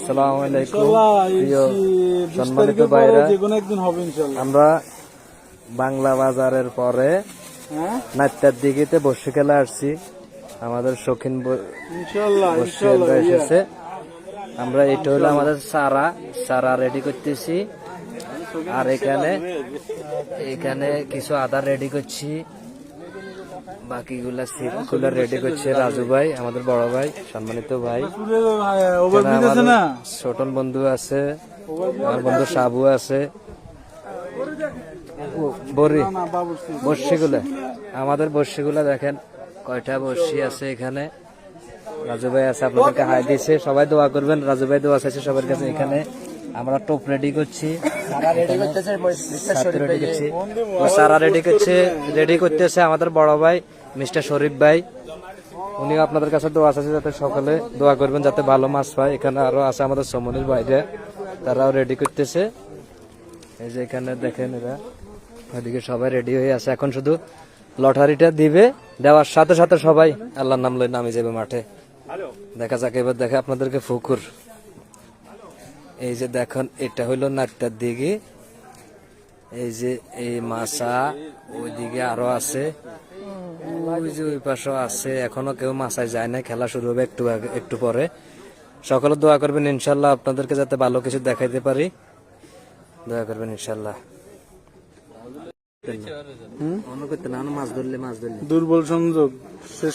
আসসালামু আলাইকুম প্রিয় সম্মানিত ভাইরা, আমরা বাংলা বাজারের পরে নাট্যার দিকেতে বসে খেলা আসছি। আমাদের শৌখিন বসে এসেছে। আমরা এটা হলো আমাদের সারা রেডি করতেছি, আর এখানে কিছু আদা রেডি করছি, বাকিগুলা সিটগুলা রেডি করছে রাজু ভাই, আমাদের বড় ভাই, সম্মানিত ভাই। ছোটন বন্ধু আছে, আমার বন্ধু সাবু আছে, বর্ষিগুলা আমাদের বর্ষিগুলা দেখেন কয়টা বর্ষি আছে এখানে। রাজু ভাই আছে, আপনাদেরকে হাই দিয়েছে, সবাই দোয়া করবেন। রাজু ভাই দোয়া চাইছে সবার কাছে। এখানে আমরা টোপ রেডি করছি, সারা রেডি করতেছে আমাদের বড় ভাই মিস্টার শরীফ ভাই। উনিও আপনাদের কাছে দোয়া আছে যাতে সকলে দোয়া করবেন যাতে ভালো মাছ পায়। এখানে আরো আছে আমাদের সমনির বাইরে, তারাও রেডি করতেছে। এই যে এখানে দেখেন এরা ওইদিকে সবাই রেডি হয়ে আছে। এখন শুধু লটারিটা দিবে, দেওয়ার সাথে সাথে সবাই আল্লাহর নাম লই নামে যাবে মাঠে। দেখা যাক, এবার দেখে আপনাদেরকে পুকুর। এই যে দেখেন, এটা হইলো নাট্যার দিকে। এই যে এই মাছা ওইদিকে আরো আছে, ওই যে ওই পাশে আছে। এখনো কেউ মাছায় যায় না, খেলা শুরু হবে একটু পরে। সকলে দোয়া করবেন ইনশাল্লাহ, আপনাদেরকে যাতে ভালো কিছু দেখাইতে পারি। দোয়া করবেন ইনশাল্লাহ। মাছ ধরলে দুর্বল সংযোগ শেষ